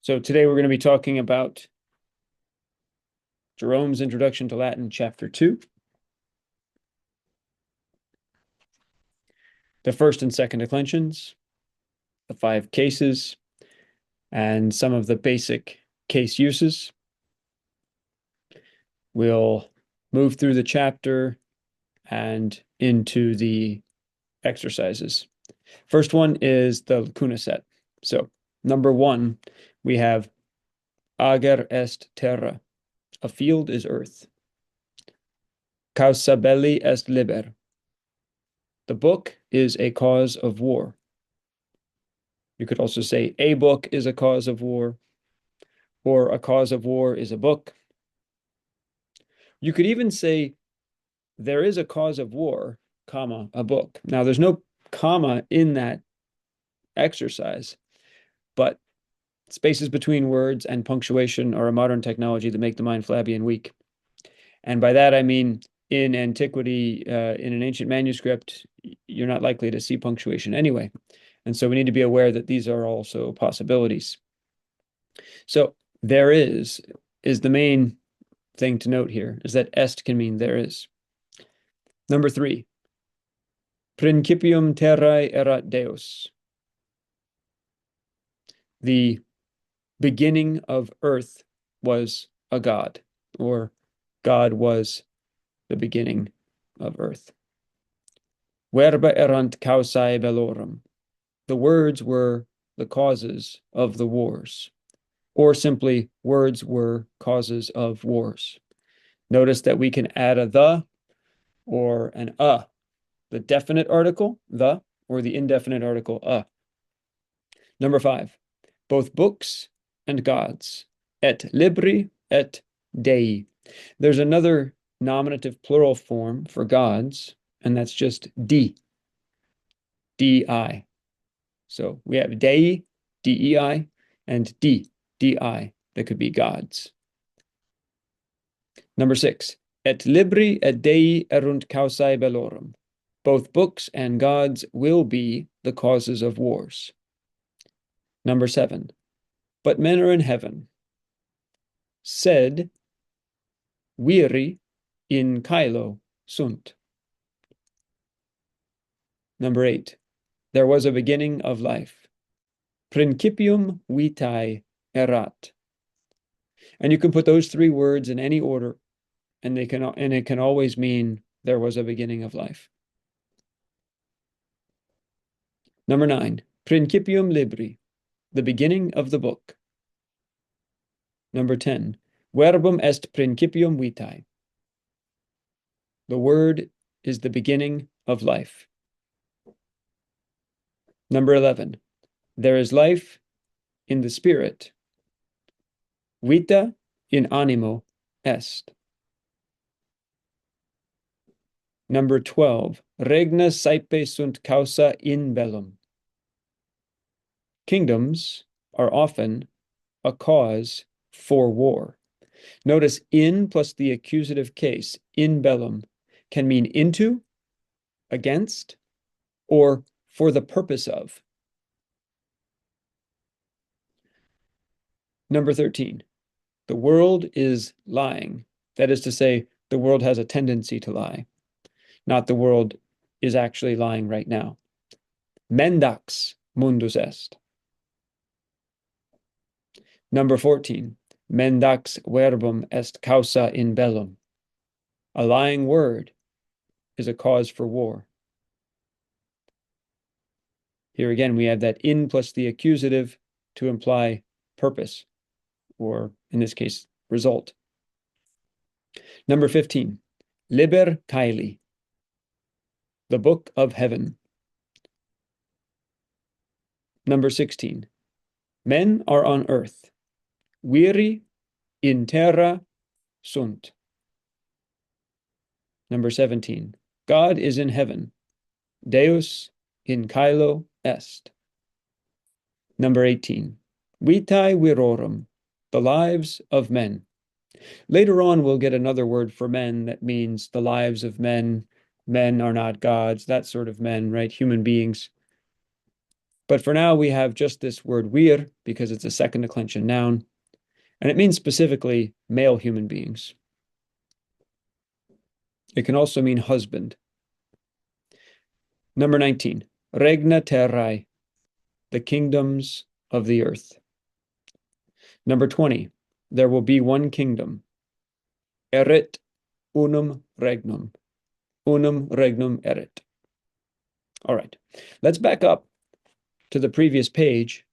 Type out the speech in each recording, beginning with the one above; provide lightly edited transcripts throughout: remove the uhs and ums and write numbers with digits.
So today we're going to be talking about Jerome's Introduction to Latin, Chapter 2, the first and second declensions, the 5 cases, and some of the basic case uses. We'll move through the chapter and into the exercises. First one is the Lacuna set. So, number 1, we have ager est terra. A field is earth. Causa belli est liber. The book is a cause of war. You could also say a book is a cause of war, or a cause of war is a book. You could even say there is a cause of war, comma, a book. Now, there's no comma in that exercise, but spaces between words and punctuation are a modern technology that make the mind flabby and weak. And by that, I mean, in antiquity, in an ancient manuscript, you're not likely to see punctuation anyway. And so we need to be aware that these are also possibilities. So there is the main thing to note here, is that est can mean there is. Number 3, principium terrae erat Deus. The beginning of earth was a god, or God was the beginning of earth. Verba erant causae bellorum. The words were the causes of the wars, or simply words were causes of wars. Notice that we can add a the or an a, the definite article, the, or the indefinite article, a. Number 5, both books and gods, et libri et dei. There's another nominative plural form for gods, and that's just di, di. So we have dei, dei, and di, di, that could be gods. Number 6, et libri et dei erunt causae bellorum. Both books and gods will be the causes of wars. Number 7, but men are in heaven. Sed viri in caelo sunt. Number 8, there was a beginning of life. Principium vitae erat. And you can put those 3 words in any order, and it can always mean there was a beginning of life. Number 9, principium libri, the beginning of the book. Number 10, verbum est principium vitae. The word is the beginning of life. Number 11, there is life in the spirit. Vita in animo est. Number 12, regna saepe sunt causa in bellum. Kingdoms are often a cause for war. Notice in plus the accusative case, in bellum, can mean into, against, or for the purpose of. Number 13, the world is lying. That is to say, the world has a tendency to lie, not the world is actually lying right now. Mendax mundus est. Number 14, mendax verbum est causa in bellum. A lying word is a cause for war. Here again, we have that in plus the accusative to imply purpose, or in this case, result. Number 15, liber caeli, the book of heaven. Number 16, men are on earth. Viri in terra sunt. Number 17, God is in heaven. Deus in caelo est. Number 18, vitae virorum, the lives of men. Later on, we'll get another word for men that means the lives of men. Men are not gods, that sort of men, right? Human beings. But for now, we have just this word wir because it's a second declension noun, and it means specifically male human beings. It can also mean husband. Number 19, regna terrae, the kingdoms of the earth. Number 20, there will be one kingdom. Erit unum regnum. Unum regnum erit. All right, let's back up to the previous page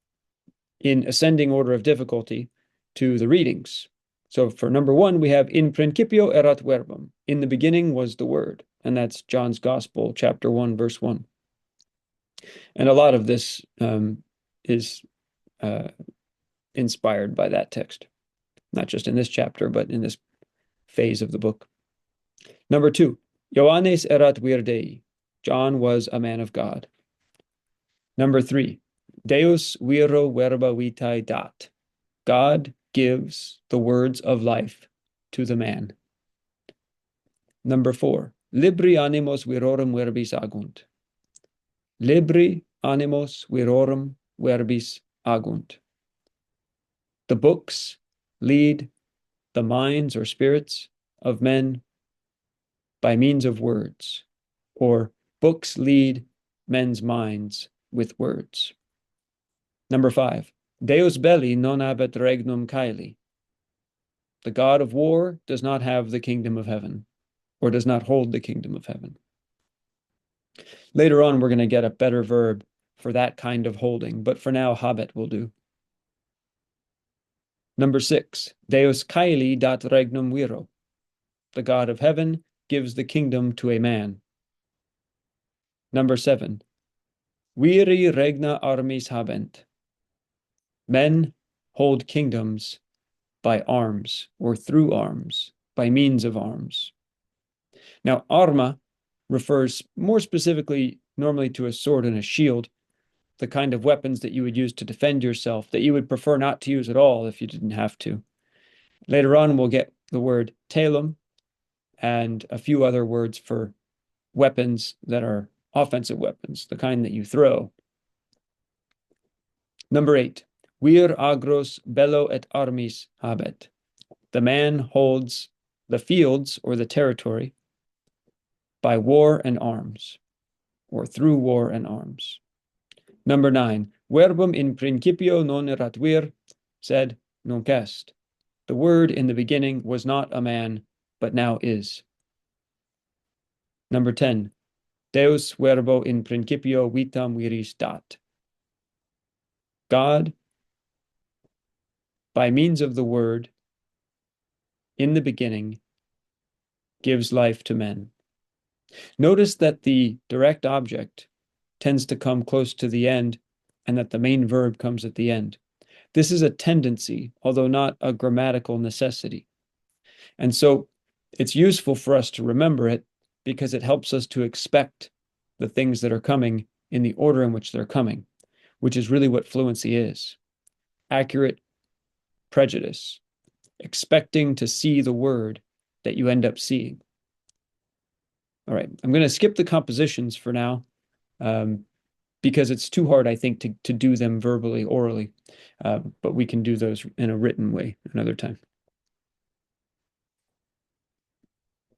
in ascending order of difficulty to the readings. So for number 1, we have in principio erat verbum. In the beginning was the word. And that's John's Gospel, chapter 1, verse 1. And a lot of this is inspired by that text, not just in this chapter, but in this phase of the book. Number 2, Ioannes erat vir Dei. John was a man of God. Number 3, Deus viro verba vitae dat. God gives the words of life to the man. Number 4, libri animos virorum verbis agunt. Libri animos virorum verbis agunt. The books lead the minds or spirits of men by means of words, or books lead men's minds with words. Number 5, Deus belli non habet regnum caeli. The God of war does not have the kingdom of heaven, or does not hold the kingdom of heaven. Later on, we're going to get a better verb for that kind of holding, but for now, habet will do. Number 6, Deus caeli dat regnum viro. The God of heaven gives the kingdom to a man. Number 7, viri regna armis habent. Men hold kingdoms by arms or through arms, by means of arms. Now, arma refers more specifically normally to a sword and a shield, the kind of weapons that you would use to defend yourself, that you would prefer not to use at all if you didn't have to. Later on, we'll get the word telum and a few other words for weapons that are offensive weapons, the kind that you throw. Number 8, vir agros bello et armis habet. The man holds the fields or the territory by war and arms, or through war and arms. Number 9, verbum in principio non erat vir, sed nunc est. The word in the beginning was not a man, but now is. Number 10, Deus verbo in principio vitam viris dat. God, by means of the word, in the beginning, gives life to men. Notice that the direct object tends to come close to the end and that the main verb comes at the end. This is a tendency, although not a grammatical necessity. And so it's useful for us to remember it because it helps us to expect the things that are coming in the order in which they're coming, which is really what fluency is. Accurate prejudice, expecting to see the word that you end up seeing. All right, I'm going to skip the compositions for now because it's too hard, I think, to do them verbally, orally, but we can do those in a written way another time.